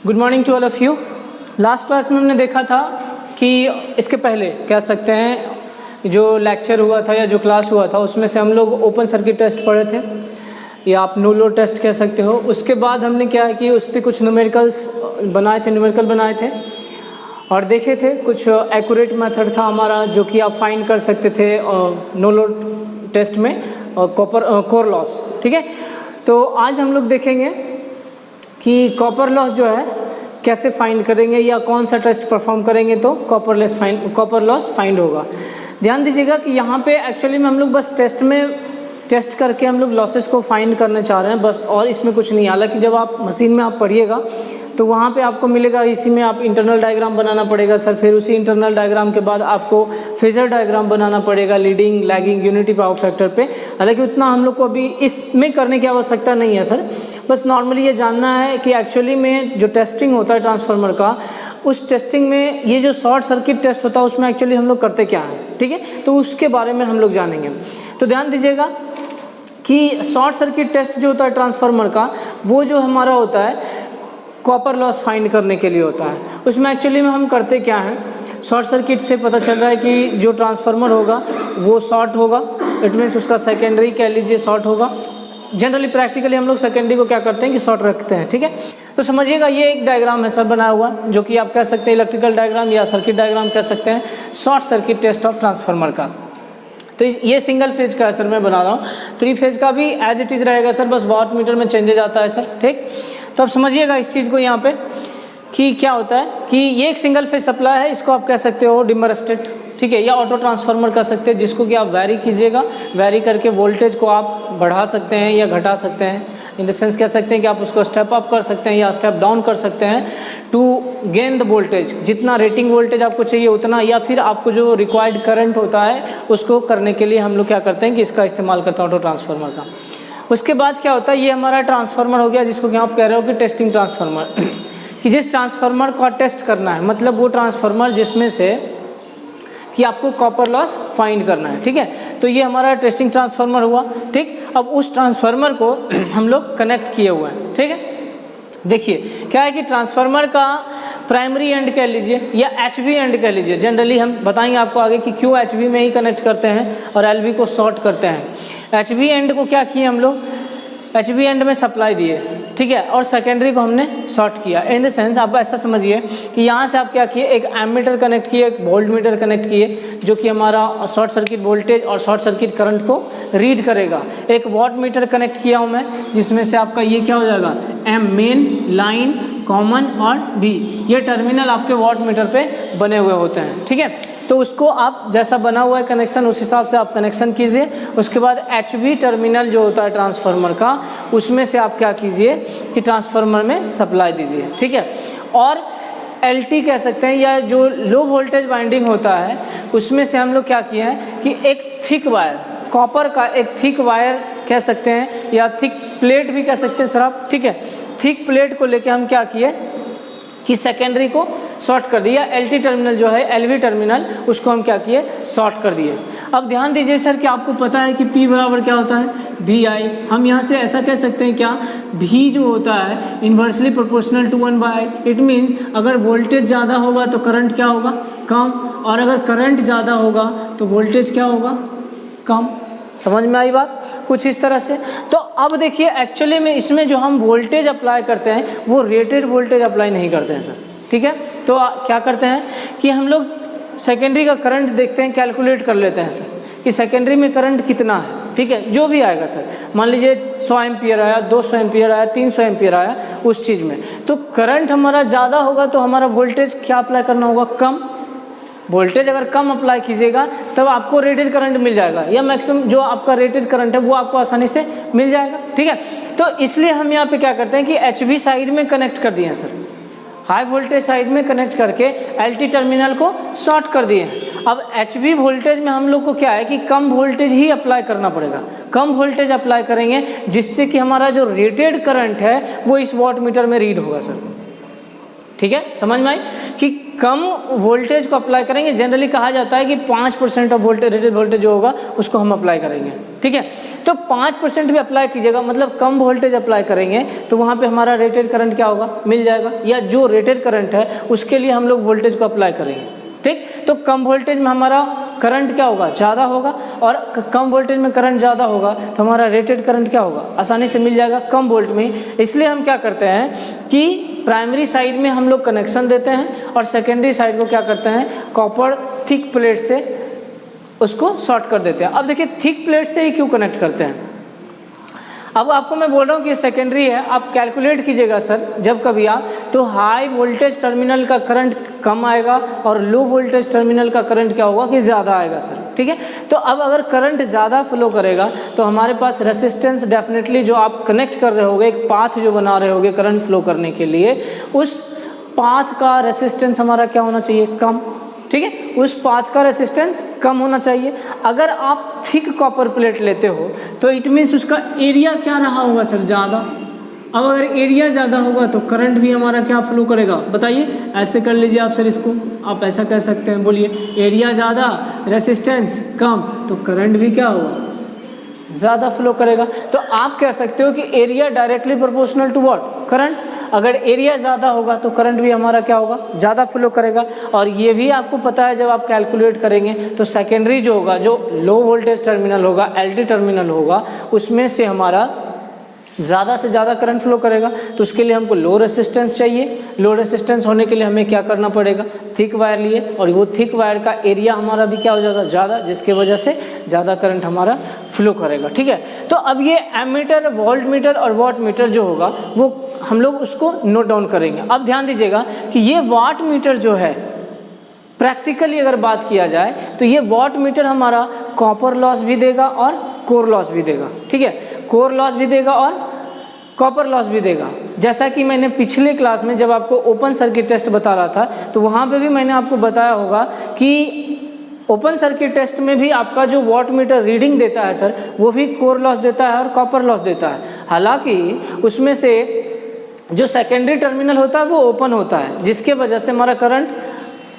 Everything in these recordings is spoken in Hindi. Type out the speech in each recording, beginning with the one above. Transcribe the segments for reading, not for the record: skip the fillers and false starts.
Good morning to all of you. Last class में हमने देखा था कि इसके पहले कह सकते हैं जो लेक्चर हुआ था या जो क्लास हुआ था उसमें से हम लोग ओपन सर्किट टेस्ट पढ़े थे या आप नो लोड टेस्ट कह सकते हो। उसके बाद हमने क्या है कि उस पर कुछ न्यूमेरिकल बनाए थे और देखे थे कुछ एक्यूरेट मेथड था हमारा जो कि आप फाइंड कर सकते थे नो लोड टेस्ट में कोर लॉस। ठीक है, तो आज हम लोग देखेंगे कि कॉपर लॉस जो है कैसे फाइंड करेंगे या कौन सा टेस्ट परफॉर्म करेंगे तो कॉपर लॉस फाइंड होगा। ध्यान दीजिएगा कि यहाँ पे एक्चुअली में हम लोग बस टेस्ट करके हम लोग लॉसेस को फाइंड करना चाह रहे हैं बस, और इसमें कुछ नहीं। हालांकि जब आप मशीन में आप पढ़िएगा तो वहाँ पे आपको मिलेगा इसी में आप इंटरनल डायग्राम बनाना पड़ेगा सर, फिर उसी इंटरनल डायग्राम के बाद आपको फेजर डायग्राम बनाना पड़ेगा leading lagging unity power factor पे। हालांकि उतना हम लोग को अभी इसमें करने की आवश्यकता नहीं है सर, बस नॉर्मली ये जानना है कि एक्चुअली में जो टेस्टिंग होता है ट्रांसफार्मर का, उस टेस्टिंग में ये जो शॉर्ट सर्किट टेस्ट होता है उसमें एक्चुअली हम लोग करते क्या हैं। ठीक है, तो उसके बारे में हम लोग जानेंगे। तो ध्यान दीजिएगा कि शॉर्ट सर्किट टेस्ट जो होता है ट्रांसफार्मर का, वो जो हमारा होता है कॉपर लॉस फाइंड करने के लिए होता है। उसमें एक्चुअली में हम करते क्या हैं, शॉर्ट सर्किट से पता चल रहा है कि जो ट्रांसफार्मर होगा वो शॉर्ट होगा, इट मीन्स उसका सेकेंडरी कह लीजिए शॉर्ट होगा। जनरली प्रैक्टिकली हम लोग सेकेंडरी को क्या करते हैं कि शॉर्ट रखते हैं। ठीक है, तो समझिएगा ये एक डायग्राम है सर बनाया हुआ जो कि आप कह सकते हैं इलेक्ट्रिकल डायग्राम या सर्किट डायग्राम कह सकते हैं short circuit test of transformer का। तो ये सिंगल फेज का है सर, मैं बना रहा हूँ। 3 फेज का भी एज इट इज़ रहेगा सर, बस वाट मीटर में चेंजेज आता है सर। ठीक, तो आप समझिएगा इस चीज़ को यहाँ पे कि क्या होता है कि ये एक सिंगल फेज सप्लाई है, इसको आप कह सकते हो डिमर स्टेट। ठीक है, या ऑटो ट्रांसफार्मर कह सकते हैं जिसको कि आप वैरी कीजिएगा, वैरी करके वोल्टेज को आप बढ़ा सकते हैं या घटा सकते हैं। इन द सेंस कह सकते हैं कि आप उसको स्टेप अप कर सकते हैं या स्टेप डाउन कर सकते हैं टू गेन द वोल्टेज, जितना रेटिंग वोल्टेज आपको चाहिए उतना, या फिर आपको जो रिक्वायर्ड करंट होता है उसको करने के लिए हम लोग क्या करते हैं कि इसका इस्तेमाल करते हैं ऑटो ट्रांसफार्मर का। उसके बाद क्या होता है, ये हमारा ट्रांसफार्मर हो गया जिसको कि आप कह रहे हो कि टेस्टिंग ट्रांसफार्मर कि जिस ट्रांसफार्मर का टेस्ट करना है, मतलब वो ट्रांसफार्मर जिसमें से कि आपको कॉपर लॉस फाइंड करना है। ठीक है, तो ये हमारा टेस्टिंग ट्रांसफार्मर हुआ। ठीक, अब उस ट्रांसफार्मर को हम लोग कनेक्ट किए हुए हैं। ठीक है, देखिए क्या है कि ट्रांसफार्मर का प्राइमरी एंड कह लीजिए या एचवी एंड कह लीजिए, जनरली हम बताएंगे आपको आगे कि क्यों एचवी में ही कनेक्ट करते हैं और एलवी को शॉर्ट करते हैं। एचवी एंड को क्या किए हम लोग, एचवी एंड में सप्लाई दिए। ठीक है, और सेकेंडरी को हमने शॉर्ट किया। इन द सेंस आप ऐसा समझिए कि यहाँ से आप क्या किए, एक एमीटर कनेक्ट किए, एक वोल्ट मीटर कनेक्ट किए जो कि हमारा शॉर्ट सर्किट वोल्टेज और शॉर्ट सर्किट करंट को रीड करेगा। एक वॉट मीटर कनेक्ट किया हूँ मैं जिसमें से आपका ये क्या हो जाएगा, एम मेन लाइन कॉमन और बी, ये टर्मिनल आपके वॉट मीटर पे बने हुए होते हैं। ठीक है, तो उसको आप जैसा बना हुआ है कनेक्शन उस हिसाब से आप कनेक्शन कीजिए। उसके बाद एचवी टर्मिनल जो होता है ट्रांसफार्मर का, उसमें से आप क्या कीजिए कि ट्रांसफार्मर में सप्लाई दीजिए। ठीक है, और एलटी कह सकते हैं या जो लो वोल्टेज वाइंडिंग होता है उसमें से हम लोग क्या किए हैं कि एक थिक वायर, कॉपर का एक थिक वायर कह सकते हैं या थिक प्लेट भी कह सकते हैं सर आप। ठीक है, थिक प्लेट को लेके हम क्या किए कि सेकेंडरी को शॉर्ट कर दिया, एलटी टर्मिनल जो है एलवी टर्मिनल उसको हम क्या किए, शॉर्ट कर दिए। अब ध्यान दीजिए सर कि आपको पता है कि P बराबर क्या होता है, वी आई। हम यहाँ से ऐसा कह सकते हैं क्या, V जो होता है inversely proportional to 1/I। It means अगर वोल्टेज ज़्यादा होगा तो करंट क्या होगा, कम, और अगर करंट ज़्यादा होगा तो वोल्टेज क्या होगा, कम। समझ में आई बात कुछ इस तरह से। तो अब देखिए एक्चुअली में इसमें जो हम वोल्टेज अप्लाई करते हैं वो रेटेड वोल्टेज अप्लाई नहीं करते हैं सर। ठीक है, तो क्या करते हैं कि हम लोग सेकेंडरी का करंट देखते हैं, कैलकुलेट कर लेते हैं सर कि सेकेंडरी में करंट कितना है। ठीक है, जो भी आएगा सर, मान लीजिए 100 एम्पियर आया, 200 एम्पियर आया, 300 एम्पियर आया, उस चीज़ में तो करंट हमारा ज़्यादा होगा तो हमारा वोल्टेज क्या अप्लाई करना होगा, कम। वोल्टेज अगर कम अप्लाई कीजिएगा तब आपको रेटेड करंट मिल जाएगा, या मैक्सिमम जो आपका रेटेड करंट है वो आपको आसानी से मिल जाएगा। ठीक है, तो इसलिए हम यहाँ पे क्या करते हैं कि एचवी साइड में कनेक्ट कर दिए हैं सर, हाई वोल्टेज साइड में कनेक्ट करके एलटी टर्मिनल को शॉर्ट कर दिए हैं। अब एचवी वोल्टेज में हम लोग को क्या है कि कम वोल्टेज ही अप्लाई करना पड़ेगा, कम वोल्टेज अप्लाई करेंगे जिससे कि हमारा जो रेटेड करंट है वो इस वॉट मीटर में रीड होगा सर। ठीक है, समझ में आई कि कम वोल्टेज को अप्लाई करेंगे। जनरली कहा जाता है कि 5% ऑफ वोल्टेज, रेटेड वोल्टेज जो होगा उसको हम अप्लाई करेंगे, ठीक है। तो 5% भी अप्लाई कीजिएगा, मतलब कम वोल्टेज अप्लाई करेंगे तो वहाँ पे हमारा रेटेड करंट क्या होगा, मिल जाएगा, या जो रेटेड करंट है उसके लिए हम लोग वोल्टेज को अप्लाई करेंगे, ठीक। तो कम वोल्टेज में हमारा करंट क्या होगा, ज़्यादा होगा, और कम वोल्टेज में करंट ज़्यादा होगा तो हमारा रेटेड करंट क्या होगा, आसानी से मिल जाएगा कम वोल्ट में। इसलिए हम क्या करते हैं कि प्राइमरी साइड में हम लोग कनेक्शन देते हैं और सेकेंडरी साइड को क्या करते हैं, कॉपर थिक प्लेट से उसको शॉर्ट कर देते हैं। अब देखिए थिक प्लेट से ही क्यों कनेक्ट करते हैं, अब आपको मैं बोल रहा हूँ कि सेकेंडरी है, आप कैलकुलेट कीजिएगा सर जब कभी आप, तो हाई वोल्टेज टर्मिनल का करंट कम आएगा और लो वोल्टेज टर्मिनल का करंट क्या होगा कि ज़्यादा आएगा सर, ठीक है। तो अब अगर करंट ज़्यादा फ्लो करेगा तो हमारे पास रेसिस्टेंस डेफिनेटली जो आप कनेक्ट कर रहे होगे, एक पाथ जो बना रहे होगे करंट फ्लो करने के लिए, उस पाथ का रेसिस्टेंस हमारा क्या होना चाहिए, कम, ठीक है। उस पाथ का रेसिस्टेंस कम होना चाहिए। अगर आप थिक कॉपर प्लेट लेते हो तो इट मीन्स उसका एरिया क्या रहा होगा सर, ज़्यादा। अब अगर एरिया ज़्यादा होगा तो करंट भी हमारा क्या फ्लो करेगा, बताइए। ऐसे कर लीजिए आप सर, इसको आप ऐसा कह सकते हैं, बोलिए एरिया ज़्यादा रेसिस्टेंस कम तो करंट भी क्या होगा, ज़्यादा फ्लो करेगा। तो आप कह सकते हो कि area directly proportional to what, current. अगर एरिया ज़्यादा होगा तो करंट भी हमारा क्या होगा, ज़्यादा फ्लो करेगा। और ये भी आपको पता है जब आप कैलकुलेट करेंगे तो सेकेंडरी जो होगा, जो लो वोल्टेज टर्मिनल होगा, एलटी टर्मिनल होगा, उसमें से हमारा ज़्यादा से ज़्यादा करंट फ्लो करेगा। तो उसके लिए हमको लो रेसिस्टेंस चाहिए। लो रेसिस्टेंस होने के लिए हमें क्या करना पड़ेगा, थिक वायर लिए, और वो थिक वायर का एरिया हमारा भी क्या हो जाएगा, ज़्यादा, जिसके वजह से ज़्यादा करंट हमारा फ्लो करेगा, ठीक है। तो अब ये एमीटर, वोल्ट मीटर और वाट मीटर जो होगा वो हम लोग उसको नोट डाउन करेंगे। अब ध्यान दीजिएगा कि ये वाट मीटर जो है, प्रैक्टिकली अगर बात किया जाए तो ये वाट मीटर हमारा कॉपर लॉस भी देगा और कोर लॉस भी देगा, ठीक है। कोर लॉस भी देगा और कॉपर लॉस भी देगा। जैसा कि मैंने पिछले क्लास में जब आपको ओपन सर्किट टेस्ट बता रहा था तो वहाँ पे भी मैंने आपको बताया होगा कि ओपन सर्किट टेस्ट में भी आपका जो वाट मीटर रीडिंग देता है सर, वो भी कोर लॉस देता है और कॉपर लॉस देता है। हालांकि उसमें से जो सेकेंडरी टर्मिनल होता है वो ओपन होता है, जिसके वजह से हमारा करंट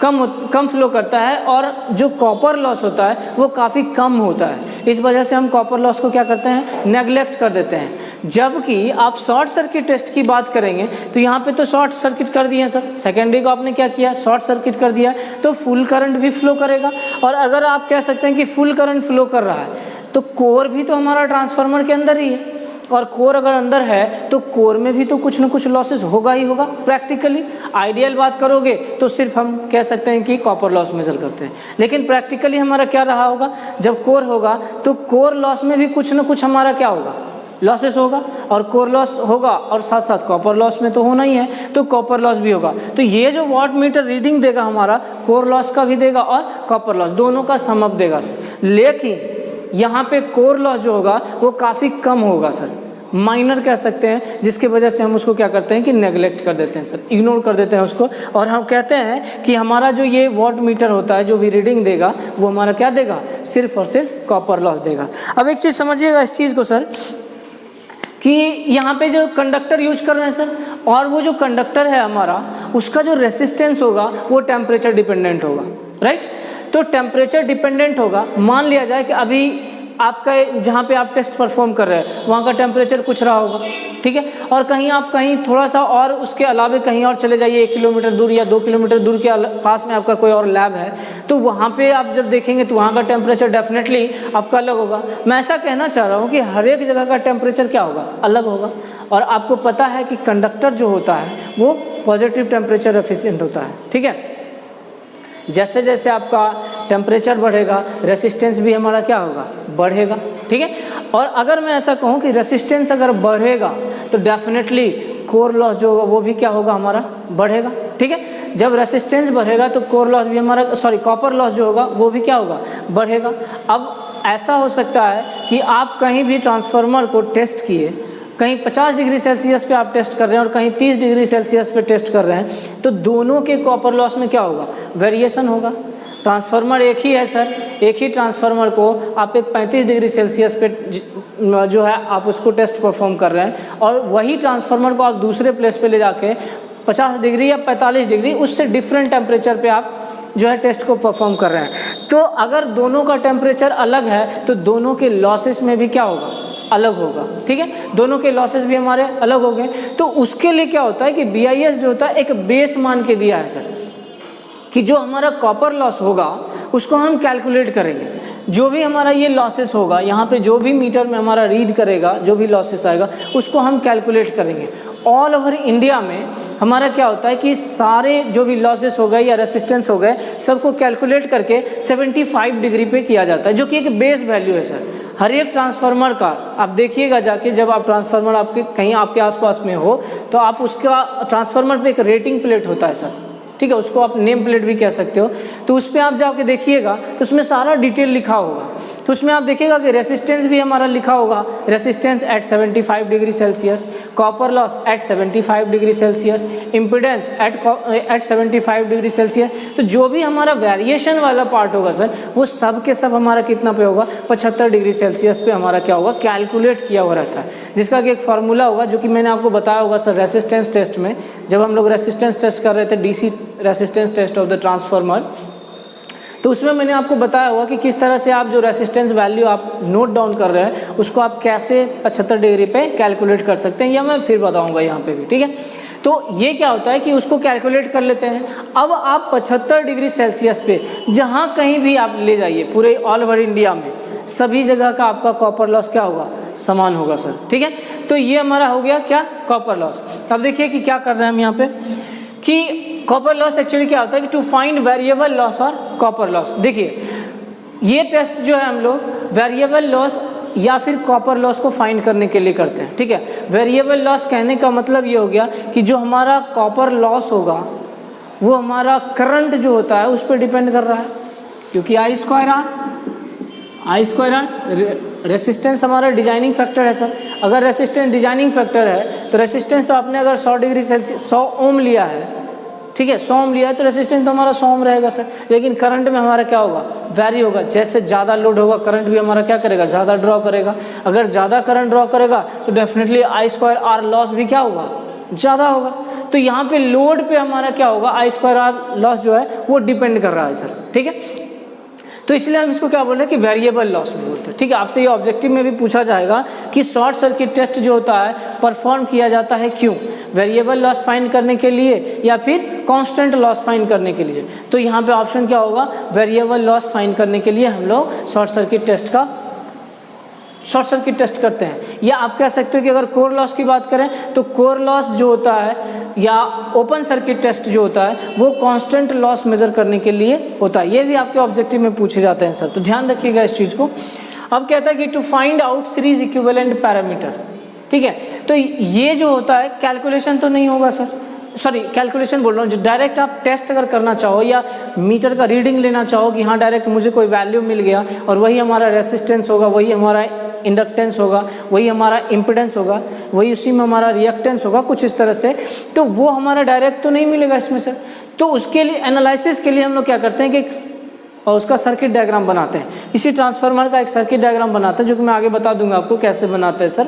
कम फ्लो करता है, और जो कॉपर लॉस होता है वो काफ़ी कम होता है। इस वजह से हम कॉपर लॉस को क्या करते हैं, नेगलेक्ट कर देते हैं। जबकि आप शॉर्ट सर्किट टेस्ट की बात करेंगे तो यहाँ पे तो शॉर्ट सर्किट कर दिए सर, सेकेंडरी को आपने क्या किया, शॉर्ट सर्किट कर दिया, तो फुल करंट भी फ्लो करेगा। और अगर आप कह सकते हैं कि फुल करंट फ्लो कर रहा है तो कोर भी तो हमारा ट्रांसफार्मर के अंदर ही है, और कोर अगर अंदर है तो कोर में भी तो कुछ ना कुछ लॉसेस होगा ही होगा। प्रैक्टिकली आइडियल बात करोगे तो सिर्फ हम कह सकते हैं कि कॉपर लॉस मेजर करते हैं, लेकिन प्रैक्टिकली हमारा क्या रहा होगा, जब कोर होगा तो कोर लॉस में भी कुछ ना कुछ हमारा क्या होगा, लॉसेस होगा, और कोर लॉस होगा और साथ साथ कॉपर लॉस में तो होना ही है, तो कॉपर लॉस भी होगा। तो ये जो वाट मीटर रीडिंग देगा हमारा, कोर लॉस का भी देगा और कॉपर लॉस दोनों का सम अप देगा सर। लेकिन यहाँ पे कोर लॉस जो होगा वो काफ़ी कम होगा सर, माइनर कह सकते हैं, जिसके वजह से हम उसको क्या करते हैं कि नेगलेक्ट कर देते हैं सर, इग्नोर कर देते हैं उसको, और हम कहते हैं कि हमारा जो ये वाट मीटर होता है जो भी रीडिंग देगा वो हमारा क्या देगा, सिर्फ और सिर्फ कॉपर लॉस देगा। अब एक चीज़ समझिएगा इस चीज़ को सर, कि यहाँ पे जो कंडक्टर यूज कर रहे हैं सर, और वो जो कंडक्टर है हमारा उसका जो रेसिस्टेंस होगा वो टेम्परेचर डिपेंडेंट होगा, राइट। तो टेम्परेचर डिपेंडेंट होगा। मान लिया जाए कि अभी आपका जहाँ पे आप टेस्ट परफॉर्म कर रहे हैं वहाँ का टेम्परेचर कुछ रहा होगा, ठीक है, और कहीं आप कहीं थोड़ा सा और उसके अलावे कहीं और चले जाइए, 1 किलोमीटर दूर या 2 किलोमीटर दूर के पास में आपका कोई और लैब है, तो वहाँ पे आप जब देखेंगे तो वहाँ का टेम्परेचर डेफिनेटली आपका अलग होगा। मैं ऐसा कहना चाह रहा हूँ कि हर एक जगह का टेम्परेचर क्या होगा, अलग होगा। और आपको पता है कि कंडक्टर जो होता है वो पॉजिटिव टेम्परेचर एफिशिएंट होता है, ठीक है। जैसे जैसे आपका टेम्परेचर बढ़ेगा रेसिस्टेंस भी हमारा क्या होगा, बढ़ेगा, ठीक है। और अगर मैं ऐसा कहूँ कि रेसिस्टेंस अगर बढ़ेगा तो डेफिनेटली कोर लॉस जो होगा वो भी क्या होगा, हमारा बढ़ेगा, ठीक है। जब रेसिस्टेंस बढ़ेगा तो कोर लॉस भी हमारा, कॉपर लॉस जो होगा वो भी क्या होगा, बढ़ेगा। अब ऐसा हो सकता है कि आप कहीं भी ट्रांसफार्मर को टेस्ट किए, कहीं 50 डिग्री सेल्सियस पे आप टेस्ट कर रहे हैं और कहीं 30 डिग्री सेल्सियस पे टेस्ट कर रहे हैं, तो दोनों के कॉपर लॉस में क्या होगा, वेरिएशन होगा। ट्रांसफार्मर एक ही है सर, एक ही ट्रांसफार्मर को आप एक 35 डिग्री सेल्सियस पे जो है आप उसको टेस्ट परफॉर्म कर रहे हैं, और वही ट्रांसफार्मर को आप दूसरे प्लेस पे ले जाके 50 डिग्री या 45 डिग्री, उससे डिफरेंट टेम्परेचर पे आप जो है टेस्ट को परफॉर्म कर रहे हैं। तो अगर दोनों का टेम्परेचर अलग है तो दोनों के लॉसेस में भी क्या होगा, अलग होगा, ठीक है, दोनों के लॉसेस भी हमारे अलग हो गए। तो उसके लिए क्या होता है कि BIS जो होता है एक बेस मान के दिया है सर, कि जो हमारा कॉपर लॉस होगा उसको हम कैलकुलेट करेंगे। जो भी हमारा ये लॉसेस होगा, यहाँ पे जो भी मीटर में हमारा रीड करेगा, जो भी लॉसेस आएगा उसको हम कैलकुलेट करेंगे। ऑल ओवर इंडिया में हमारा क्या होता है कि सारे जो भी लॉसेस हो गए या रेसिस्टेंस हो गए सबको कैलकुलेट करके 75 डिग्री पे किया जाता है, जो कि एक बेस वैल्यू है सर। हर एक ट्रांसफार्मर का आप देखिएगा जाके, जब आप ट्रांसफार्मर आपके कहीं आपके आसपास में हो तो आप उसका ट्रांसफार्मर पे एक रेटिंग प्लेट होता है सर, ठीक है, उसको आप नेम प्लेट भी कह सकते हो। तो उस पर आप जाके देखिएगा तो उसमें सारा डिटेल लिखा होगा। तो उसमें आप देखिएगा कि रेसिस्टेंस भी हमारा लिखा होगा, resistance at 75 degree Celsius, copper loss at 75 degree Celsius, impedance at 75 degree Celsius. तो जो भी हमारा वेरिएशन वाला पार्ट होगा सर, वो सब के सब हमारा कितना पे होगा, 75 डिग्री सेल्सियस पे हमारा क्या होगा, कैलकुलेट किया हुआ रहता है, जिसका कि एक फार्मूला होगा जो कि मैंने आपको बताया होगा सर रेसिस्टेंस टेस्ट में, जब हम लोग रेसिस्टेंस टेस्ट कर रहे थे, DC resistance test of the transformer. तो उसमें मैंने आपको बताया होगा कि किस तरह से आप जो रेसिस्टेंस वैल्यू आप नोट डाउन कर रहे हैं उसको आप कैसे 75 डिग्री पे कैलकुलेट कर सकते हैं, या मैं फिर बताऊंगा यहाँ पे भी, ठीक है। तो ये क्या होता है कि उसको कैलकुलेट कर लेते हैं। अब आप 75 डिग्री सेल्सियस पे जहाँ कहीं भी आप ले जाइए पूरे ऑल ओवर इंडिया में, सभी जगह का आपका कॉपर लॉस क्या होगा, समान होगा सर, ठीक है। तो ये हमारा हो गया क्या, कॉपर लॉस। अब देखिए कि क्या कर रहे हैं हम यहाँ पे कि कॉपर लॉस एक्चुअली क्या होता है कि टू फाइंड वेरिएबल लॉस और कॉपर लॉस। देखिए ये टेस्ट जो है हम लोग वेरिएबल लॉस या फिर कॉपर लॉस को फाइंड करने के लिए करते हैं, ठीक है। वेरिएबल लॉस कहने का मतलब ये हो गया कि जो हमारा कॉपर लॉस होगा वो हमारा करंट जो होता है उस पर डिपेंड कर रहा है, क्योंकि आई स्क्वायर आर रेसिस्टेंस हमारा डिजाइनिंग फैक्टर है सर। अगर रेसिस्टेंस डिजाइनिंग फैक्टर है तो रेसिस्टेंस तो आपने अगर 100 डिग्री सेल्सियस 100 ओम लिया है, ठीक है, 100 ओम लिया है तो रेसिस्टेंस तो हमारा 100 ओम रहेगा सर। लेकिन करंट में हमारा क्या होगा, वैरी होगा। जैसे ज़्यादा लोड होगा करंट भी हमारा क्या करेगा, ज़्यादा ड्रॉ करेगा। अगर ज़्यादा करंट ड्रॉ करेगा तो definitely I square R loss भी क्या होगा, ज़्यादा होगा। तो यहाँ पे लोड पे हमारा क्या होगा, आई स्क्वायर आर लॉस जो है वो डिपेंड कर रहा है सर, ठीक है। तो इसलिए हम इसको क्या बोल रहे हैं कि वेरिएबल लॉस में बोलते हैं, ठीक है। आपसे ये ऑब्जेक्टिव में भी पूछा जाएगा कि शॉर्ट सर्किट टेस्ट जो होता है परफॉर्म किया जाता है क्यों, वेरिएबल लॉस फाइंड करने के लिए या फिर कांस्टेंट लॉस फाइंड करने के लिए। तो यहाँ पे ऑप्शन क्या होगा, वेरिएबल लॉस फाइंड करने के लिए हम लोग शॉर्ट सर्किट टेस्ट करते हैं। या आप कह सकते हो कि अगर कोर लॉस की बात करें तो कोर लॉस जो होता है या ओपन सर्किट टेस्ट जो होता है वो कांस्टेंट लॉस मेजर करने के लिए होता है। ये भी आपके ऑब्जेक्टिव में पूछे जाते हैं सर, तो ध्यान रखिएगा इस चीज़ को। अब कहता है कि to find out series equivalent parameter, ठीक है। तो ये जो होता है कैलकुलेशन तो नहीं होगा सर, सॉरी कैलकुलेशन बोल रहा हूँ, जो डायरेक्ट आप टेस्ट अगर करना चाहो या मीटर का रीडिंग लेना चाहो कि हाँ डायरेक्ट मुझे कोई वैल्यू मिल गया और वही हमारा रेसिस्टेंस होगा, वही हमारा इंडक्टेंस होगा, वही हमारा इम्पिडेंस होगा, वही उसी में हमारा रिएक्टेंस होगा, कुछ इस तरह से, तो वो हमारा डायरेक्ट तो नहीं मिलेगा इसमें सर। तो उसके लिए एनालिसिस के लिए हम लोग क्या करते हैं कि और उसका सर्किट डायग्राम बनाते हैं। इसी ट्रांसफार्मर का एक सर्किट डायग्राम बनाते हैं जो कि मैं आगे बता दूंगा आपको कैसे बनाते हैं सर।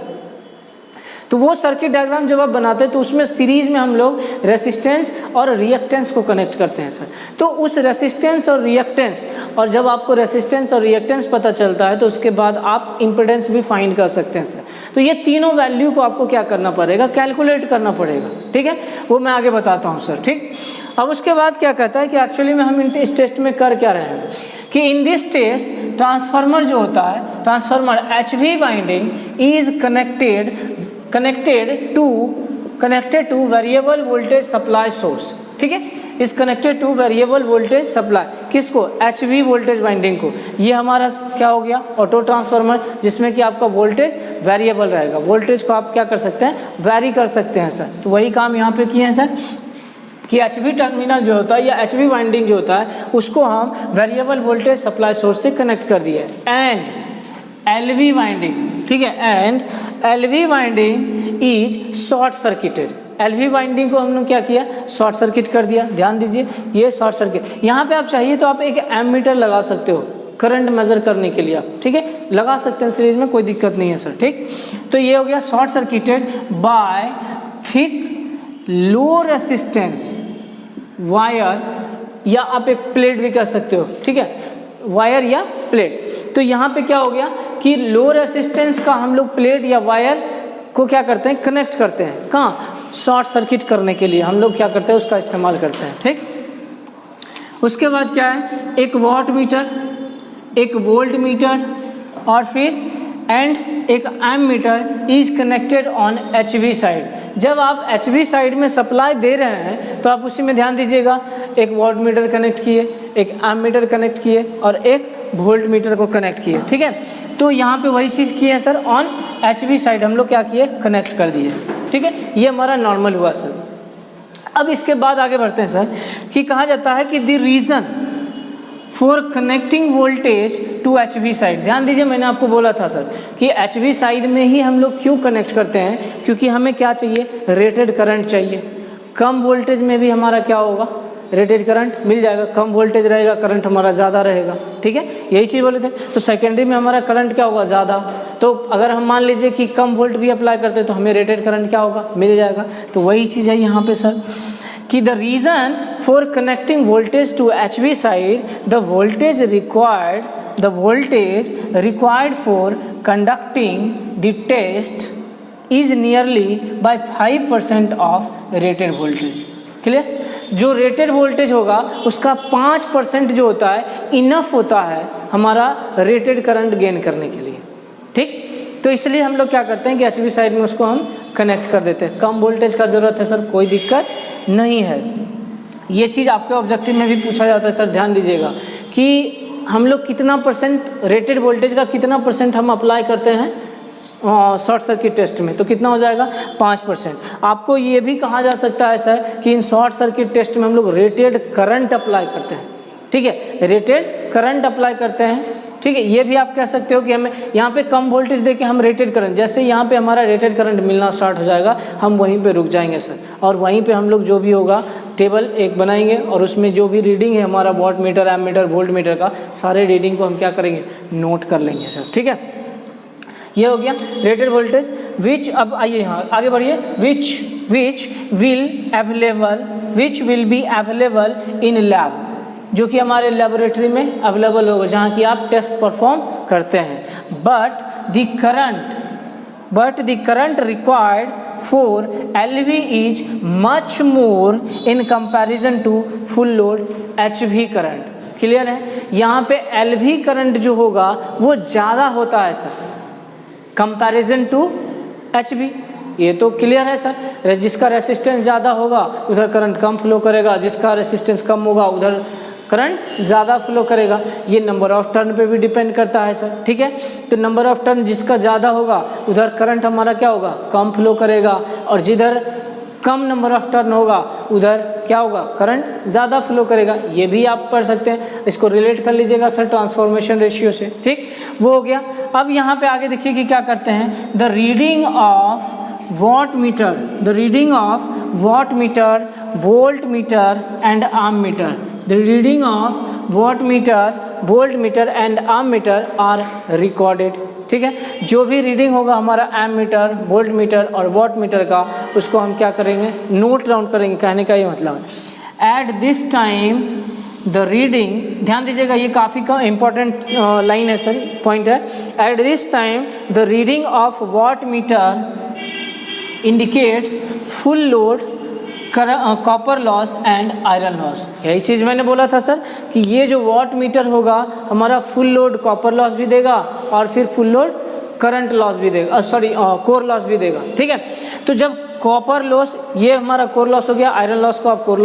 तो वो सर्किट डायग्राम जब आप बनाते हैं तो उसमें सीरीज में हम लोग रेसिस्टेंस और रिएक्टेंस को कनेक्ट करते हैं सर। तो उस रेसिस्टेंस और रिएक्टेंस, और जब आपको रेसिस्टेंस और रिएक्टेंस पता चलता है तो उसके बाद आप इम्पिडेंस भी फाइंड कर सकते हैं सर। तो ये तीनों वैल्यू को आपको क्या करना पड़ेगा, कैलकुलेट करना पड़ेगा, ठीक है। वो मैं आगे बताता हूँ सर, ठीक। अब उसके बाद क्या कहता है कि एक्चुअली में हम इस टेस्ट में कर क्या रहे हैं कि इन दिस टेस्ट ट्रांसफार्मर जो होता है, transformer HV winding is connected two variable voltage supply source, ठीक है। Is connected two variable voltage supply, किसको, HV वोल्टेज वाइंडिंग को। ये हमारा क्या हो गया, ऑटो ट्रांसफार्मर, जिसमें कि आपका वोल्टेज वेरिएबल रहेगा। वोल्टेज को आप क्या कर सकते हैं, वैरी कर सकते हैं सर। तो वही काम यहाँ पे किए हैं सर कि HV टर्मिनल जो होता है या HV वाइंडिंग जो होता है उसको हम वेरिएबल वोल्टेज सप्लाई सोर्स से कनेक्ट कर दिए। एंड LV वाइंडिंग, ठीक है, and LV winding is short circuited. LV winding को हमने क्या किया, शॉर्ट सर्किट कर दिया। ध्यान दीजिए ये शॉर्ट सर्किट। यहाँ पे आप चाहिए तो आप एक एमीटर लगा सकते हो करंट मेजर करने के लिए, आप ठीक है, लगा सकते हैं सीरीज में, कोई दिक्कत नहीं है सर, ठीक। तो ये हो गया शॉर्ट सर्किटेड बाय थिक लो रेसिस्टेंस वायर, या आप एक प्लेट भी कह सकते हो, ठीक है, वायर या प्लेट। तो यहाँ पे क्या हो गया कि लो रेसिस्टेंस का हम लोग प्लेट या वायर को क्या करते हैं, कनेक्ट करते हैं, कहाँ, शॉर्ट सर्किट करने के लिए हम लोग क्या करते हैं, उसका इस्तेमाल करते हैं, ठीक। उसके बाद क्या है, एक वॉट मीटर, एक वोल्ट मीटर, और फिर एंड एक ammeter is connected on HV side. जब आप HV साइड में सप्लाई दे रहे हैं तो आप उसी में ध्यान दीजिएगा, एक वॉट मीटर कनेक्ट किए, एक एम मीटर कनेक्ट किए, और एक वोल्ट मीटर को कनेक्ट किए, ठीक है। तो यहाँ पे वही चीज़ की है सर, ऑन HV साइड हम लोग क्या किए, कनेक्ट कर दिए, ठीक है। ये हमारा नॉर्मल हुआ सर। अब इसके बाद आगे बढ़ते हैं सर, कि कहा जाता है कि the reason for connecting voltage to HV side. ध्यान दीजिए, मैंने आपको बोला था सर कि HV साइड में ही हम लोग क्यों कनेक्ट करते हैं, क्योंकि हमें क्या चाहिए, रेटेड करंट चाहिए। कम वोल्टेज में भी हमारा क्या होगा, रेटेड करंट मिल जाएगा, कम वोल्टेज रहेगा, करंट हमारा ज़्यादा रहेगा, ठीक है, यही चीज़ बोले थे। तो सेकेंडरी में हमारा करंट क्या होगा, ज़्यादा। तो अगर हम मान लीजिए कि कम वोल्ट भी अप्लाई करते हैं तो हमें रेटेड करंट क्या होगा, मिल जाएगा। तो वही चीज़ है यहाँ पे सर, कि the reason for connecting voltage to HV side, the voltage required for conducting the test is nearly by 5% of rated voltage. Clear, जो रेटेड वोल्टेज होगा उसका 5% जो होता है इनफ होता है हमारा रेटेड करंट गेन करने के लिए, ठीक। तो इसलिए हम लोग क्या करते हैं कि HV साइड में उसको हम कनेक्ट कर देते हैं। कम वोल्टेज का ज़रूरत है सर, कोई दिक्कत नहीं है। ये चीज़ आपके ऑब्जेक्टिव में भी पूछा जाता है सर, ध्यान दीजिएगा कि हम लोग कितना परसेंट रेटेड वोल्टेज का कितना परसेंट हम अप्लाई करते हैं शॉर्ट सर्किट टेस्ट में, तो कितना हो जाएगा, 5%। आपको ये भी कहा जा सकता है सर कि इन शॉर्ट सर्किट टेस्ट में हम लोग रेटेड करंट अप्लाई करते हैं, ठीक है, रेटेड करंट अप्लाई करते हैं, ठीक है। ये भी आप कह सकते हो कि हमें यहाँ पे कम वोल्टेज देके हम रेटेड करंट, जैसे यहाँ पे हमारा रेटेड करंट मिलना स्टार्ट हो जाएगा, हम वहीं पे रुक जाएंगे सर, और वहीं पे हम लोग जो भी होगा टेबल एक बनाएंगे, और उसमें जो भी रीडिंग है हमारा watt meter, ammeter, volt meter का, सारे रीडिंग को हम क्या करेंगे, नोट कर लेंगे सर, ठीक है। ये हो गया रेटेड वोल्टेज। विच, अब आइए यहाँ आगे बढ़िए, which will be available in lab, जो कि हमारे लेबोरेटरी में अवेलेबल होगा, जहाँ की आप टेस्ट परफॉर्म करते हैं। But the current required for LV is much more in comparison to full load HV current. Clear है, यहाँ पे LV करंट जो होगा वो ज़्यादा होता है सर कंपैरिजन टू HV। ये तो क्लियर है सर, जिसका रेसिस्टेंस ज़्यादा होगा उधर करंट कम फ्लो करेगा, जिसका रेसिस्टेंस कम होगा उधर करंट ज़्यादा फ्लो करेगा। ये नंबर ऑफ टर्न पे भी डिपेंड करता है सर, ठीक है। तो नंबर ऑफ टर्न जिसका ज़्यादा होगा उधर करंट हमारा क्या होगा, कम फ्लो करेगा, और जिधर कम नंबर ऑफ टर्न होगा उधर क्या होगा, करंट ज़्यादा फ्लो करेगा। ये भी आप पढ़ सकते हैं, इसको रिलेट कर लीजिएगा सर ट्रांसफॉर्मेशन रेशियो से, ठीक, वो हो गया। अब यहाँ पे आगे देखिए कि क्या करते हैं, the reading of watt meter, volt meter and ammeter, the reading of watt meter, volt meter and ammeter are recorded, ठीक है। जो भी रीडिंग होगा हमारा एम मीटर, वोल्ट मीटर और वॉट मीटर का, उसको हम क्या करेंगे, नोट डाउन करेंगे। कहने का ये मतलब है, at this time the reading, ध्यान दीजिएगा ये काफ़ी का इंपॉर्टेंट लाइन है सर, पॉइंट है। At this time the reading of watt metre indicates full load, copper loss and iron loss. यही चीज़ मैंने बोला था सर कि ये जो वॉट मीटर होगा हमारा फुल लोड कॉपर लॉस भी देगा और फिर फुल लोड करंट लॉस भी देगा, कोर लॉस भी देगा, ठीक है। तो जब कॉपर लॉस, ये हमारा कोर लॉस हो गया, आयरन लॉस को आप कोर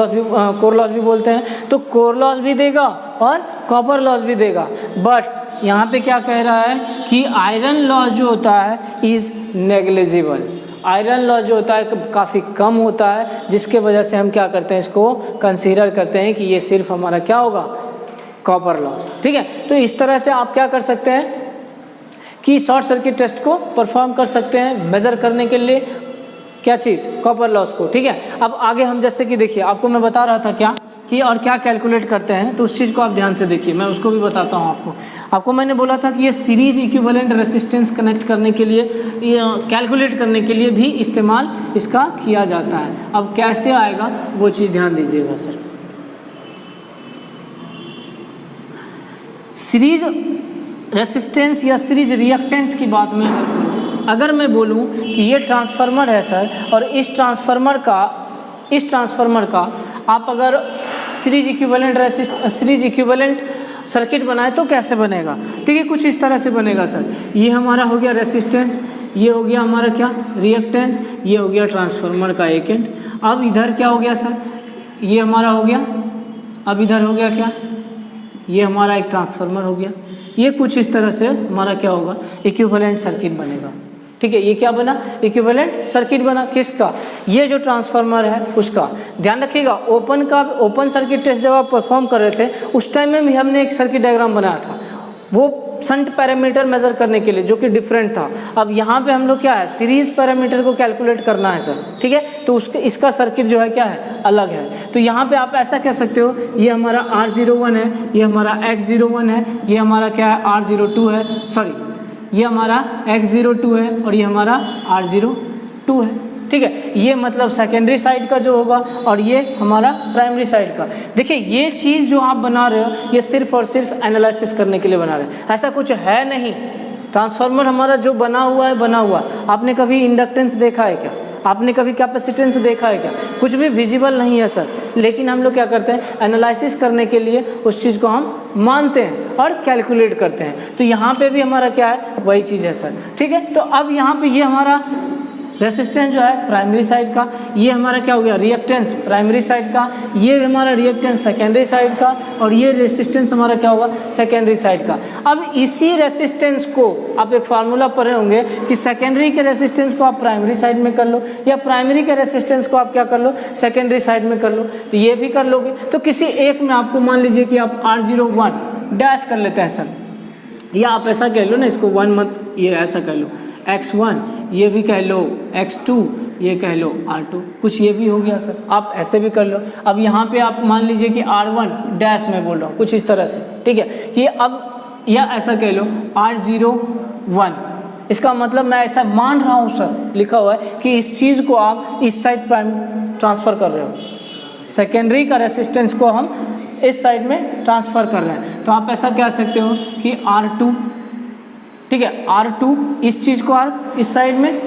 लॉस भी बोलते हैं, तो कोर लॉस भी देगा और कॉपर लॉस भी देगा। बट यहाँ पे क्या कह रहा है कि आयरन लॉस जो होता है इज़ नेग्लिजिबल, आयरन लॉस जो होता है काफ़ी कम होता है, जिसके वजह से हम क्या करते हैं, इसको कंसीडर करते हैं कि ये सिर्फ हमारा क्या होगा, कॉपर लॉस, ठीक है। तो इस तरह से आप क्या कर सकते हैं कि शॉर्ट सर्किट टेस्ट को परफॉर्म कर सकते हैं। मेज़र करने के लिए क्या चीज़, कॉपर लॉस को, ठीक है। अब आगे हम जैसे कि देखिए आपको मैं बता रहा था क्या कि और क्या कैलकुलेट करते हैं, तो उस चीज़ को आप ध्यान से देखिए, मैं उसको भी बताता हूँ आपको मैंने बोला था कि ये सीरीज इक्विवेलेंट रेसिस्टेंस कनेक्ट करने के लिए, कैलकुलेट करने के लिए भी इस्तेमाल इसका किया जाता है। अब कैसे आएगा वो चीज़ ध्यान दीजिएगा सर। सीरीज रेसिस्टेंस या सीरीज रिएक्टेंस की बात में अगर मैं बोलूं कि ये ट्रांसफार्मर है सर, और इस ट्रांसफार्मर का आप अगर सीरीज इक्विवेलेंट सर्किट बनाए तो कैसे बनेगा, ठीक है, कुछ इस तरह से बनेगा सर। ये हमारा हो गया रेसिस्टेंस, ये हो गया हमारा क्या रिएक्टेंस, ये हो गया ट्रांसफार्मर का एक एंड। अब इधर क्या हो गया सर, ये हमारा हो गया, अब इधर हो गया क्या, ये हमारा एक ट्रांसफार्मर हो गया। ये कुछ इस तरह से हमारा क्या होगा, इक्विवेलेंट सर्किट बनेगा, ठीक है। ये क्या बना, इक्विवेलेंट सर्किट बना, किसका, ये जो ट्रांसफार्मर है उसका। ध्यान रखिएगा ओपन सर्किट टेस्ट जब आप परफॉर्म कर रहे थे उस टाइम में भी हमने एक सर्किट डायग्राम बनाया था, वो शंट पैरामीटर मेजर करने के लिए, जो कि डिफरेंट था। अब यहाँ पे हम लोग क्या है, सीरीज पैरामीटर को कैलकुलेट करना है सर, ठीक है, तो उसके इसका सर्किट जो है क्या है, अलग है। तो यहाँ पे आप ऐसा कह सकते हो, ये हमारा R01 है, ये हमारा X01 है, ये हमारा क्या है R02 है, सॉरी ये हमारा X02 है और ये हमारा R02 है, ठीक है। ये मतलब सेकेंडरी साइड का जो होगा और ये हमारा प्राइमरी साइड का। देखिए ये चीज़ जो आप बना रहे हो ये सिर्फ और सिर्फ एनालिसिस करने के लिए बना रहे हैं, ऐसा कुछ है नहीं। ट्रांसफार्मर हमारा जो बना हुआ है। आपने कभी इंडक्टेंस देखा है क्या, आपने कभी कैपेसिटेंस देखा है क्या, कुछ भी विजिबल नहीं है सर। लेकिन हम लोग क्या करते हैं, एनालिसिस करने के लिए उस चीज़ को हम मानते हैं और कैलकुलेट करते हैं। तो यहाँ पे भी हमारा क्या है, वही चीज़ है सर, ठीक है। तो अब यहाँ पे ये हमारा रेसिस्टेंस जो है प्राइमरी साइड का, ये हमारा क्या हो गया, रिएक्टेंस प्राइमरी साइड का, ये हमारा रिएक्टेंस सेकेंडरी साइड का, और ये रेसिस्टेंस हमारा क्या होगा, सेकेंडरी साइड का। अब इसी रेसिस्टेंस को आप एक फार्मूला पढ़े होंगे कि सेकेंडरी के रेसिस्टेंस को आप प्राइमरी साइड में कर लो, या प्राइमरी के रेसिस्टेंस को आप क्या कर लो, सेकेंडरी साइड में कर लो। तो ये भी कर लोगे। तो किसी एक में आपको मान लीजिए कि आप R01 डैश कर लेते हैं सर, या आप ऐसा कह लो ना, इसको 1 मत, ये ऐसा कर लो X1, ये भी कह लो X2, ये कह लो R2, कुछ ये भी हो गया सर, आप ऐसे भी कर लो। अब यहाँ पे आप मान लीजिए कि R1 डैश में बोल रहा हूँ कुछ इस तरह से, ठीक है, कि अब या ऐसा कह लो R01, इसका मतलब मैं ऐसा मान रहा हूँ सर, लिखा हुआ है कि इस चीज़ को आप इस साइड प्राइम ट्रांसफ़र कर रहे हो, सेकेंडरी का रेसिस्टेंस को हम इस साइड में ट्रांसफ़र कर रहे हैं। तो आप ऐसा कह सकते हो कि R2, ठीक है, R2 इस चीज़ को आप इस साइड में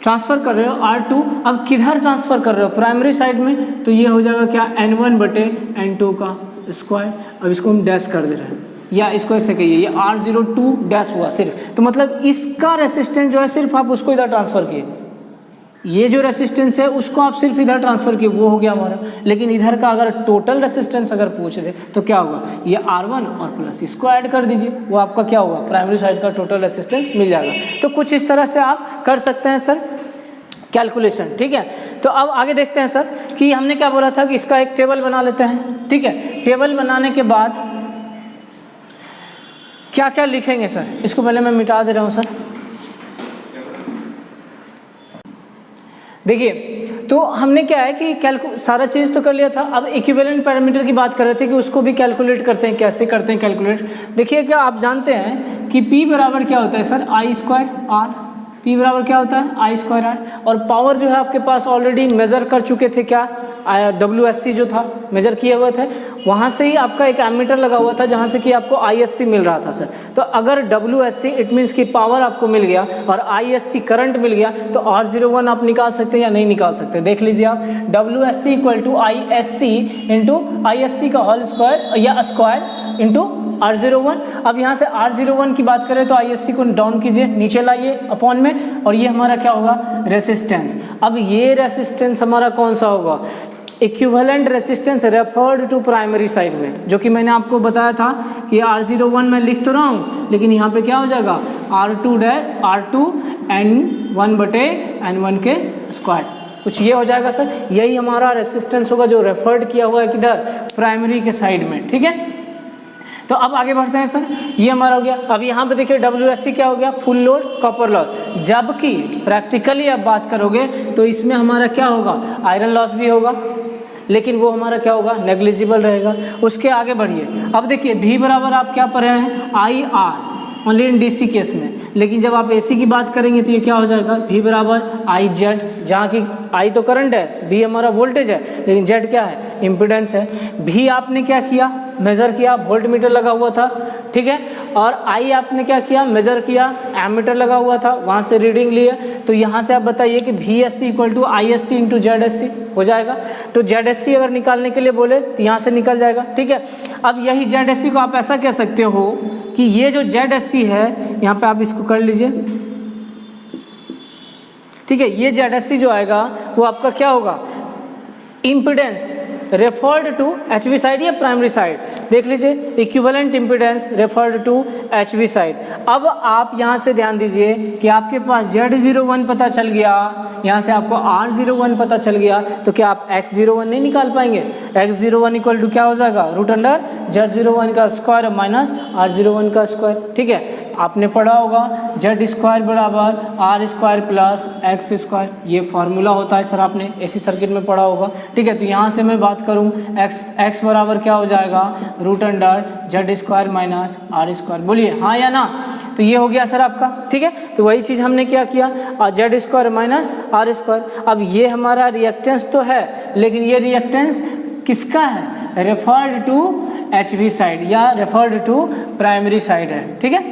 ट्रांसफ़र कर रहे हो, R2 अब किधर ट्रांसफ़र कर रहे हो, प्राइमरी साइड में। तो ये हो जाएगा क्या, N1/N2 का स्क्वायर। अब इसको हम डैश कर दे रहे हैं, या इसको ऐसे कहिए, ये R02 डैश हुआ सिर्फ। तो मतलब इसका रेसिस्टेंस जो है सिर्फ आप उसको इधर ट्रांसफ़र किए, ये जो रेसिस्टेंस है उसको आप सिर्फ इधर ट्रांसफ़र किए, वो हो गया हमारा। लेकिन इधर का अगर टोटल रेसिस्टेंस अगर पूछ दे तो क्या होगा, ये R1 और प्लस इसको ऐड कर दीजिए, वो आपका क्या होगा, प्राइमरी साइड का टोटल रेसिस्टेंस मिल जाएगा। तो कुछ इस तरह से आप कर सकते हैं सर कैलकुलेशन, ठीक है। तो अब आगे देखते हैं सर कि हमने क्या बोला था कि इसका एक टेबल बना लेते हैं, ठीक है। टेबल बनाने के बाद क्या क्या लिखेंगे सर, इसको पहले मैं मिटा दे रहा हूँ सर। देखिए तो हमने क्या है कि सारा चीज़ तो कर लिया था। अब इक्विवेलेंट पैरामीटर की बात कर रहे थे कि उसको भी कैलकुलेट करते हैं, कैसे करते हैं कैलकुलेट। देखिए क्या आप जानते हैं कि P बराबर क्या होता है सर, I²R। P बराबर क्या होता है, I²R। और पावर जो है आपके पास ऑलरेडी मेज़र कर चुके थे, क्या WSC जो था मेजर किए हुए थे, वहाँ से ही आपका एक एमीटर लगा हुआ था जहाँ से कि आपको ISC मिल रहा था सर। तो अगर WSC इट मीन्स कि पावर आपको मिल गया और ISC करंट मिल गया, तो R01 आप निकाल सकते हैं या नहीं निकाल सकते। देख लीजिए आप, WSC = ISC इंटू ISC का होल स्क्वायर या स्क्वायर इंटू R01। अब यहाँ से R01 की बात करें तो ISC को डाउन कीजिए, नीचे लाइए अपॉन में, और ये हमारा क्या होगा, रेसिस्टेंस। अब ये रेसिस्टेंस हमारा कौन सा होगा, equivalent resistance referred to primary side में, जो कि मैंने आपको बताया था कि R01 मैं लिख तो रहा हूँ, लेकिन यहाँ पे क्या हो जाएगा, R2 N1/N1 के स्क्वायर, कुछ ये हो जाएगा सर। यही हमारा रेसिस्टेंस होगा जो रेफर्ड किया हुआ है किधर, प्राइमरी के साइड में, ठीक है। तो अब आगे बढ़ते हैं सर, ये हमारा हो गया। अब यहाँ पे देखिए WSC क्या हो गया, फुल लोड कॉपर लॉस, जबकि प्रैक्टिकली आप बात करोगे तो इसमें हमारा क्या होगा, आयरन लॉस भी होगा, लेकिन वो हमारा क्या होगा, नेग्लिजिबल रहेगा। उसके आगे बढ़िए, अब देखिए V बराबर आप क्या पढ़े हैं, IR only in DC case में, लेकिन जब आप AC की बात करेंगे तो ये क्या हो जाएगा, V बराबर IZ, जहाँ की I तो करंट है, V हमारा वोल्टेज है, लेकिन Z क्या है, इम्पिडेंस है। V आपने क्या किया, मेज़र किया, वोल्ट मीटर लगा हुआ था, ठीक है, और I आपने क्या किया, मेज़र किया, एमीटर लगा हुआ था, वहाँ से रीडिंग लिए। तो यहाँ से आप बताइए कि VSC equal to ISC into ZSC हो जाएगा। तो ZSC अगर निकालने के लिए बोले तो यहाँ से निकल जाएगा, ठीक है। अब यही ZSC को आप ऐसा कह सकते हो कि ये जो ZSC है, यहाँ पे आप इसको कर लीजिए, ठीक है, ये ZSC जो आएगा वो आपका क्या होगा, impedance referred to HV side या प्राइमरी साइड, देख लीजिए, equivalent impedance referred to HV side. अब आप यहाँ से ध्यान दीजिए कि आपके पास Z01 पता चल गया, यहाँ से आपको R01 पता चल गया, तो क्या आप X01 नहीं निकाल पाएंगे, X01 इक्वल टू क्या हो जाएगा, रूट अंडर Z01 का स्क्वायर माइनस R01 का स्क्वायर, ठीक है। आपने पढ़ा होगा Z स्क्वायर बराबर R square plus X square, ये फार्मूला होता है सर, आपने AC सर्किट में पढ़ा होगा, ठीक है। तो यहाँ से मैं बात करूँ X बराबर क्या हो जाएगा, root under Z square minus R square, बोलिए हाँ या ना। तो ये हो गया सर आपका, ठीक है। तो वही चीज़ हमने क्या किया, Z square minus R square. अब ये हमारा रिएक्टेंस तो है, लेकिन ये रिएक्टेंस किसका है, रेफर्ड टू HV साइड या रेफर्ड टू प्राइमरी साइड है, ठीक है।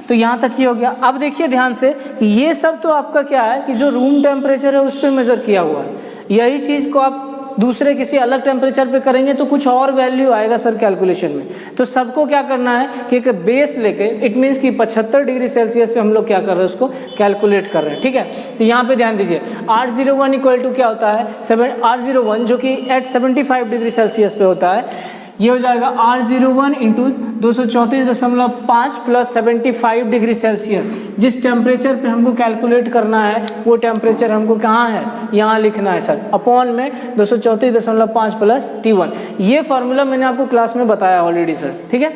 तो यहाँ तक ये हो गया। अब देखिए ध्यान से कि ये सब तो आपका क्या है कि जो रूम टेम्परेचर है उस पर मेज़र किया हुआ है, यही चीज़ को आप दूसरे किसी अलग टेम्परेचर पे करेंगे तो कुछ और वैल्यू आएगा सर कैलकुलेशन में। तो सबको क्या करना है कि एक बेस लेके, इट मीन्स कि 75 डिग्री सेल्सियस पे हम लोग क्या कर रहे हैं, उसको कैलकुलेट कर रहे हैं, ठीक है। तो यहाँ पे ध्यान दीजिए, R01 इक्वल टू क्या होता है, R01 जो कि एट 75 डिग्री सेल्सियस पे होता है, ये हो जाएगा R01 into 234.5 plus 75 degree Celsius. जिस टेम्परेचर पे हमको कैलकुलेट करना है वो टेम्परेचर हमको कहाँ है, यहाँ लिखना है सर, अपॉन में 234.5 प्लस T1। ये फार्मूला मैंने आपको क्लास में बताया ऑलरेडी सर, ठीक है।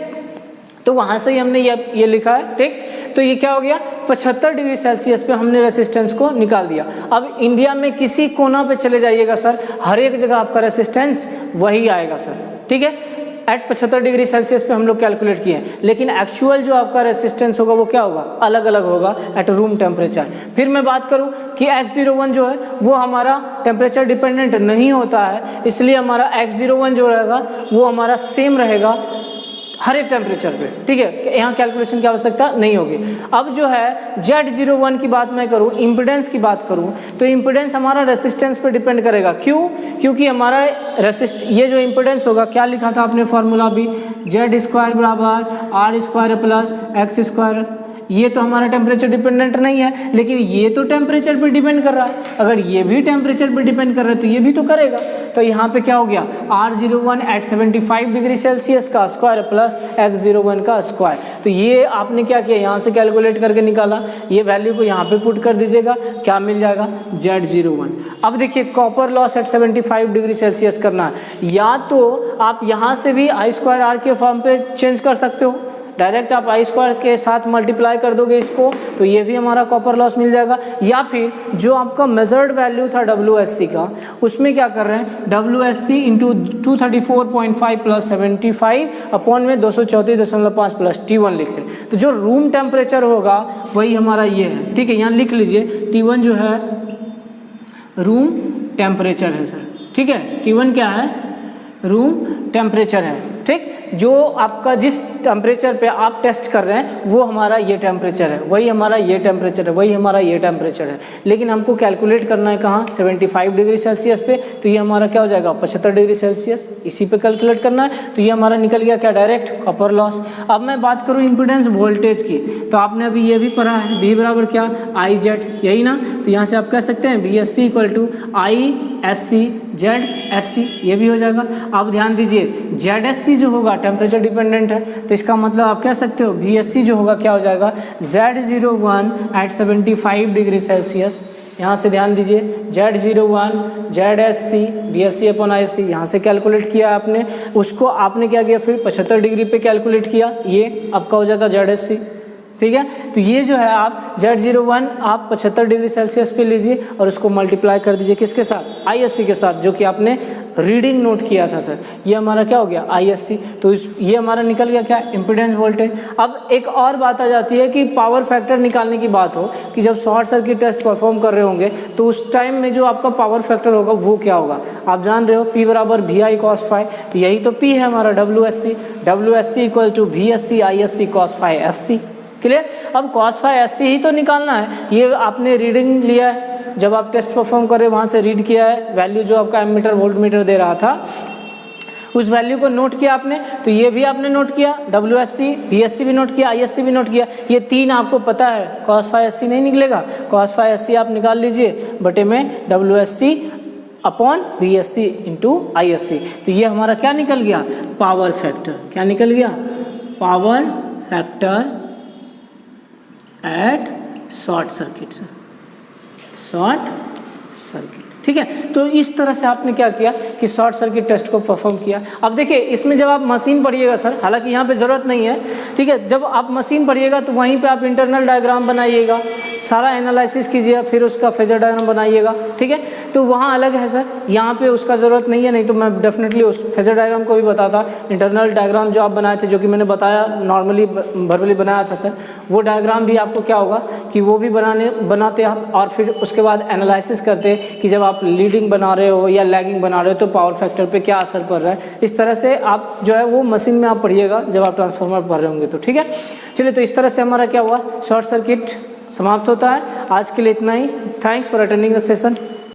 तो वहाँ से ही हमने ये लिखा है, ठीक। तो ये क्या हो गया, 75 डिग्री सेल्सियस पे हमने रेसिस्टेंस को निकाल दिया। अब इंडिया में किसी कोना पे चले जाइएगा सर, हर एक जगह आपका रेसिस्टेंस वही आएगा सर, ठीक है। एट 75 डिग्री सेल्सियस पे हम लोग कैलकुलेट किए हैं, लेकिन एक्चुअल जो आपका रेसिस्टेंस होगा वो क्या होगा, अलग अलग होगा एट रूम टेम्परेचर। फिर मैं बात करूं कि X01 जो है वो हमारा टेम्परेचर डिपेंडेंट नहीं होता है, इसलिए हमारा X01 जो रहेगा वो हमारा सेम रहेगा हर एक टेम्परेचर पे, ठीक है। यहाँ कैलकुलेशन की आवश्यकता नहीं होगी। अब जो है Z01 की बात मैं करूँ, इम्पिडेंस की बात करूँ, तो इम्पिडेंस हमारा रेसिस्टेंस पे डिपेंड करेगा। क्यों, क्योंकि हमारा ये जो इम्पिडेंस होगा, क्या लिखा था आपने फॉर्मूला भी, Z स्क्वायर बराबर R square plus X square. ये तो हमारा टेम्परेचर डिपेंडेंट नहीं है, लेकिन ये तो टेम्परेचर पे डिपेंड कर रहा है। अगर ये भी टेम्परेचर पे डिपेंड कर रहा है तो ये भी तो करेगा। तो यहाँ पे क्या हो गया, R01 एट 75 डिग्री सेल्सियस का स्क्वायर प्लस X01 का स्क्वायर। तो ये आपने क्या किया, यहाँ से कैलकुलेट करके निकाला, ये वैल्यू को यहाँ पे पुट कर दीजिएगा, क्या मिल जाएगा, Z01। अब देखिए copper loss at 75 degree Celsius करना है, या तो आप यहाँ से भी I स्क्वायर R के फॉर्म पे चेंज कर सकते हो, डायरेक्ट आप I स्क्वायर के साथ मल्टीप्लाई कर दोगे इसको, तो ये भी हमारा कॉपर लॉस मिल जाएगा। या फिर जो आपका मेजर्ड वैल्यू था WSC का, उसमें क्या कर रहे हैं, WSC इंटू 234.5 प्लस 75 अपॉन में 234.5 प्लस T1 लिखे। तो जो रूम टेम्परेचर होगा वही हमारा ये है, ठीक है। यहाँ लिख लीजिए, T1 जो है रूम टेम्परेचर है सर, ठीक है। T1 क्या है, रूम टेम्परेचर है, ठीक। जो आपका जिस टेम्परेचर पे आप टेस्ट कर रहे हैं वो हमारा ये टेम्परेचर है, वही हमारा ये टेम्परेचर है, वही हमारा ये टेम्परेचर है। लेकिन हमको कैलकुलेट करना है कहाँ, 75 डिग्री सेल्सियस पे। तो ये हमारा क्या हो जाएगा, 75 डिग्री सेल्सियस, इसी पे कैलकुलेट करना है। तो ये हमारा निकल गया क्या, डायरेक्ट कॉपर लॉस। अब मैं बात करूँ इम्पिडेंस वोल्टेज की, तो आपने अभी ये भी पढ़ा है, V बराबर क्या, IZ, यही ना। तो यहाँ से आप कह सकते हैं VSC equal to ISC ZSC, ये भी हो जाएगा। अब ध्यान दीजिए, ZSC जो होगा टेम्परेचर डिपेंडेंट है, तो इसका मतलब आप कह सकते हो VSC जो होगा क्या हो जाएगा, Z01 एट 75 डिग्री सेल्सियस, यहाँ से ध्यान दीजिए Z01 ZSC BSC upon ISC यहाँ से कैलकुलेट किया आपने, उसको आपने क्या किया फिर 75 डिग्री पे कैलकुलेट किया, ये आपका हो जाएगा ZSC, ठीक है। तो ये जो है आप Z01 आप 75 डिग्री सेल्सियस पे लीजिए और उसको मल्टीप्लाई कर दीजिए किसके साथ, ISC के साथ, जो कि आपने रीडिंग नोट किया था सर। ये हमारा क्या हो गया ISC, तो ये हमारा निकल गया क्या, इम्पीडेंस वोल्टेज। अब एक और बात आ जाती है कि पावर फैक्टर निकालने की बात हो कि जब शॉर्ट सर्किट टेस्ट परफॉर्म कर रहे होंगे तो उस टाइम में जो आपका पावर फैक्टर होगा वो क्या होगा, आप जान रहे हो P बराबर VI cos phi, तो यही तो P है हमारा WSC equal to VSC ISC cos phi SC, clear. अब cos phi SC ही तो निकालना है, ये आपने रीडिंग लिया है जब आप टेस्ट परफॉर्म कर रहे हो, वहाँ से रीड किया है वैल्यू जो आपका एमीटर वोल्ट मीटर दे रहा था, उस वैल्यू को नोट किया आपने, तो ये भी आपने नोट किया, WSC VSC भी नोट किया, ISC भी नोट किया, ये तीन आपको पता है, cos phi SC नहीं निकलेगा, cos phi SC आप निकाल लीजिए बटे में WSC upon VSC into ISC, तो ये हमारा क्या निकल गया, पावर फैक्टर, क्या निकल गया, power factor at short circuit से, शॉर्ट सर्किट, ठीक है। तो इस तरह से आपने क्या किया कि शॉर्ट सर्किट टेस्ट को परफॉर्म किया। अब देखिए इसमें जब आप मशीन पढ़िएगा सर, हालांकि यहाँ पे ज़रूरत नहीं है, ठीक है, जब आप मशीन पढ़िएगा तो वहीं पे आप इंटरनल डायग्राम बनाइएगा, सारा एनालिसिस कीजिए, फिर उसका फेजर डायग्राम बनाइएगा, ठीक है, तो वहाँ अलग है सर, यहाँ पे उसका ज़रूरत नहीं है, नहीं तो मैं डेफिनेटली उस फेजर डायग्राम को भी बताता। इंटरनल डायग्राम जो आप बनाए थे, जो कि मैंने बताया नॉर्मली वर्बली बनाया था सर, वो डायग्राम भी आपको क्या होगा कि वो भी बनाते आप, और फिर उसके बाद एनालिसिस करते कि जब आप लीडिंग बना रहे हो या लैगिंग बना रहे हो तो पावर फैक्टर पे क्या असर पड़ रहा है। इस तरह से आप जो है वो मशीन में आप पढ़िएगा जब आप ट्रांसफार्मर पढ़ रहे होंगे तो, ठीक है। चलिए, तो इस तरह से हमारा क्या हुआ, शॉर्ट सर्किट समाप्त होता है। आज के लिए इतना ही। Thanks for attending the session.